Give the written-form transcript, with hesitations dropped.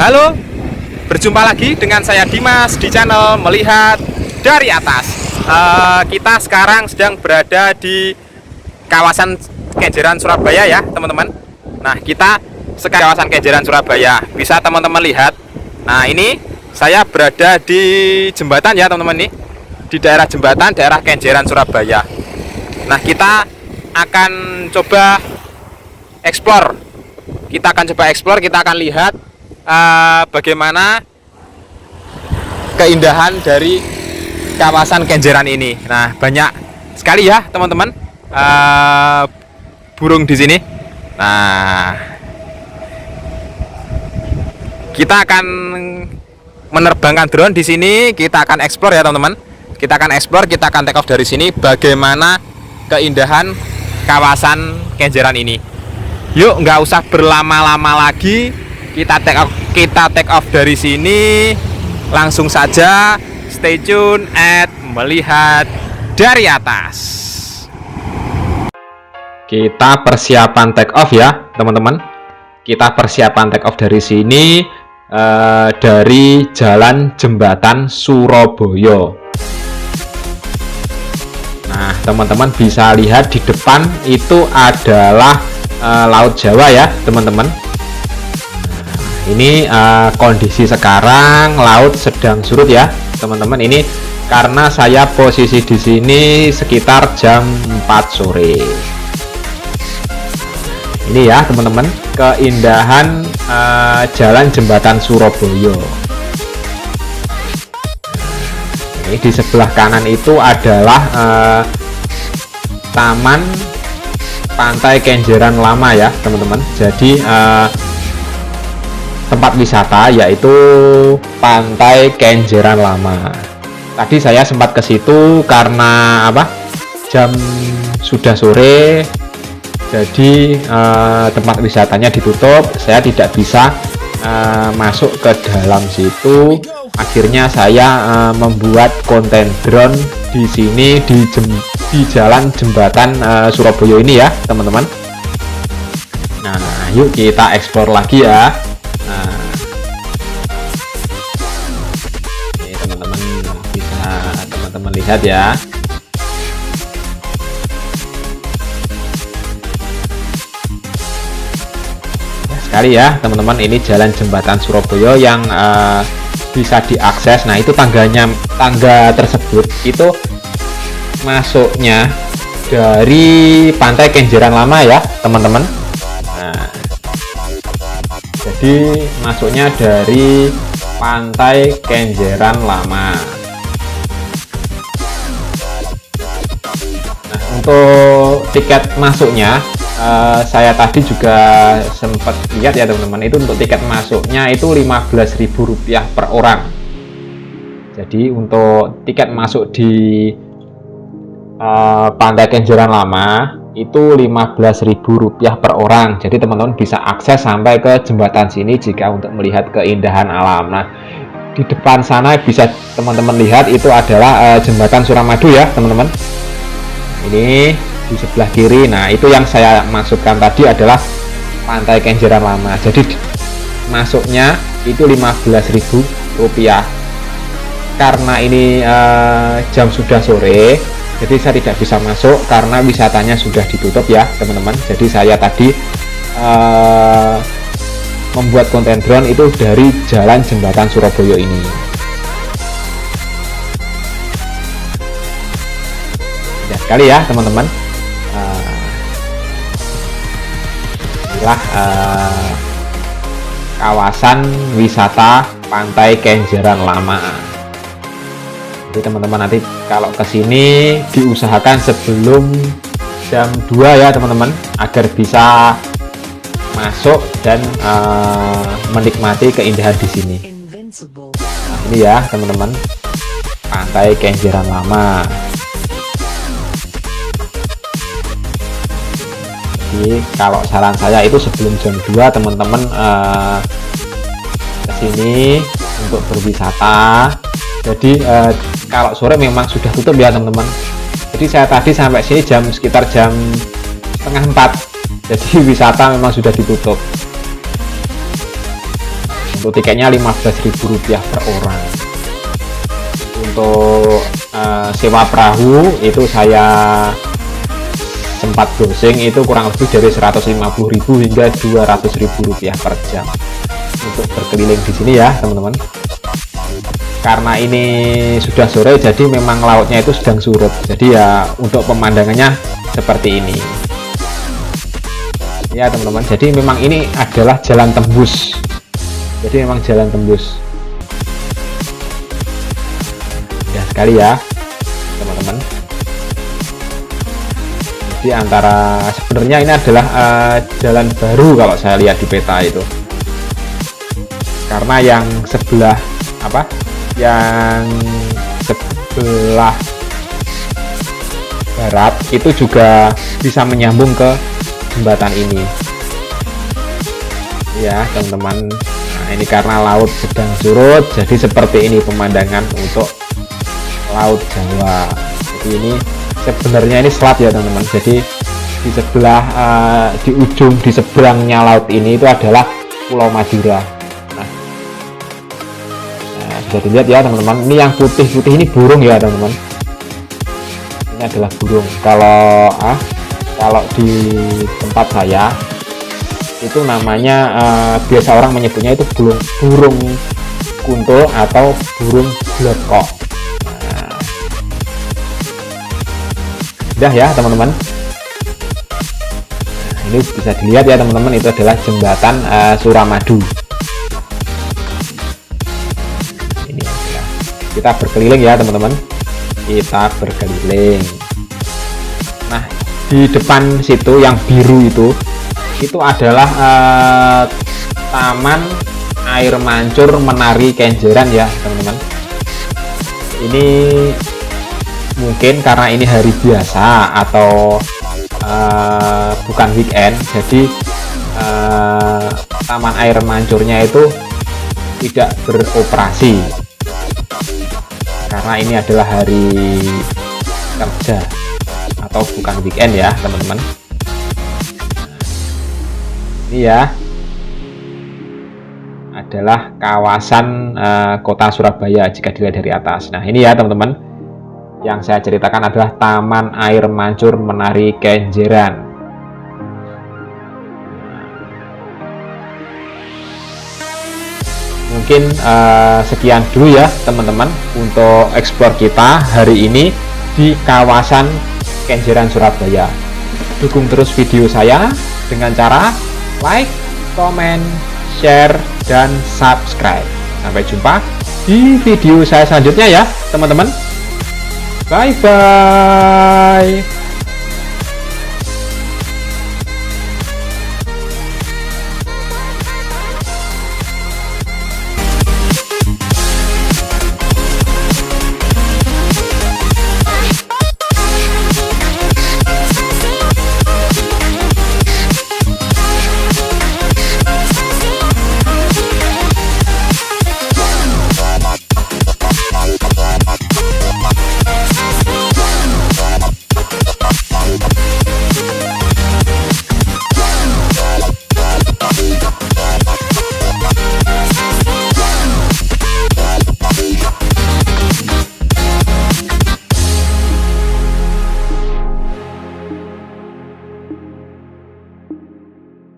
Halo, berjumpa lagi dengan saya Dimas di channel Melihat dari Atas. Kita sekarang sedang berada di kawasan Kenjeran Surabaya ya teman-teman. Nah, kita sekarang kawasan Kenjeran Surabaya, bisa teman-teman lihat. Nah, ini saya berada di jembatan ya teman-teman, nih di daerah jembatan, daerah Kenjeran Surabaya. Nah, kita akan coba explore. Kita akan lihat bagaimana keindahan dari kawasan Kenjeran ini. Nah, banyak sekali ya teman-teman burung di sini. Nah, kita akan menerbangkan drone di sini. Kita akan explore ya teman-teman. Kita akan explore, kita akan take off dari sini. Bagaimana keindahan kawasan Kenjeran ini. Yuk, nggak usah berlama-lama lagi, kita take off dari sini. Langsung saja stay tune at Melihat dari Atas. Kita persiapan take off ya teman-teman. Kita persiapan take off dari sini, dari Jalan Jembatan Surabaya. Nah, teman-teman bisa lihat di depan itu adalah Laut Jawa ya teman-teman. Ini kondisi sekarang laut sedang surut ya teman-teman. Ini karena saya posisi di sini sekitar jam 4 sore. Ini ya teman-teman, keindahan Jalan Jembatan Surabaya. Ini di sebelah kanan itu adalah Taman Pantai Kenjeran Lama ya teman-teman. Jadi tempat wisata yaitu Pantai Kenjeran Lama. Tadi saya sempat ke situ karena jam sudah sore, jadi tempat wisatanya ditutup. Saya tidak bisa masuk ke dalam situ. Akhirnya saya membuat konten drone di sini di Jalan Jembatan Surabaya ini ya teman-teman. Nah, yuk kita explore lagi ya. Nah, ini teman-teman bisa teman-teman lihat ya. Sekali ya teman-teman, ini Jalan Jembatan Surabaya yang bisa diakses. Nah, itu tangga tersebut itu masuknya dari Pantai Kenjeran Lama ya teman-teman. Nah, jadi masuknya dari Pantai Kenjeran Lama. Nah, untuk tiket masuknya saya tadi juga sempat lihat ya teman-teman, itu untuk tiket masuknya itu Rp15.000 per orang. Jadi untuk tiket masuk di Pantai Kenjeran Lama itu Rp15.000 per orang. Jadi teman-teman bisa akses sampai ke jembatan sini jika untuk melihat keindahan alam. Nah, di depan sana bisa teman-teman lihat itu adalah jembatan Suramadu ya teman-teman. Ini di sebelah kiri. Nah, itu yang saya maksudkan tadi adalah Pantai Kenjeran Lama. Jadi masuknya itu Rp15.000. Karena ini jam sudah sore, jadi saya tidak bisa masuk karena wisatanya sudah ditutup ya teman-teman. Jadi saya tadi membuat konten drone itu dari Jalan Jembatan Surabaya ini. Indah sekali ya teman-teman. Inilah kawasan wisata Pantai Kenjeran Lama. Jadi teman-teman nanti kalau kesini diusahakan sebelum jam 2 ya teman-teman, agar bisa masuk dan menikmati keindahan di sini. Nah, ini ya teman-teman, Pantai Kenjeran Lama. Jadi kalau saran saya itu sebelum jam 2 teman-teman kesini untuk berwisata. Jadi kalau sore memang sudah tutup ya teman-teman. Jadi saya tadi sampai sini sekitar jam setengah 4. Jadi wisata memang sudah ditutup. Untuk tiketnya Rp15.000 per orang. Untuk sewa perahu itu saya sempat browsing, itu kurang lebih dari Rp150.000 hingga Rp200.000 per jam untuk berkeliling di sini ya teman-teman. Karena ini sudah sore, jadi memang lautnya itu sedang surut, jadi ya untuk pemandangannya seperti ini ya teman-teman. Jadi memang ini adalah jalan tembus, jadi memang jalan tembus ya sekali ya teman-teman. Jadi antara, sebenarnya ini adalah jalan baru kalau saya lihat di peta itu, karena yang sebelah yang sebelah barat itu juga bisa menyambung ke jembatan ini ya teman-teman. Nah ini karena laut sedang surut, jadi seperti ini pemandangan untuk Laut Jawa. Jadi ini sebenarnya ini selat ya teman-teman. Jadi di sebelah di ujung di seberangnya laut ini itu adalah Pulau Madura. Bisa dilihat ya teman-teman, ini yang putih-putih ini burung ya teman-teman, ini adalah burung. Kalau di tempat saya itu namanya biasa orang menyebutnya itu burung kuntul atau burung blekok. Udah ya teman-teman, ini bisa dilihat ya teman-teman, itu adalah jembatan Suramadu. Kita berkeliling ya teman-teman, kita berkeliling. Nah di depan situ yang biru itu adalah Taman Air Mancur Menari Kenjeran ya teman-teman. Ini mungkin karena ini hari biasa atau bukan weekend, jadi Taman Air Mancurnya itu tidak beroperasi karena ini adalah hari kerja atau bukan weekend ya teman-teman. Ini ya adalah kawasan kota Surabaya jika dilihat dari atas. Nah ini ya teman-teman, yang saya ceritakan adalah Taman Air Mancur Menari Kenjeran. Mungkin sekian dulu ya teman-teman untuk explore kita hari ini di kawasan Kenjeran Surabaya. Dukung terus video saya dengan cara like, comment, share, dan subscribe. Sampai jumpa di video saya selanjutnya ya teman-teman. Bye bye.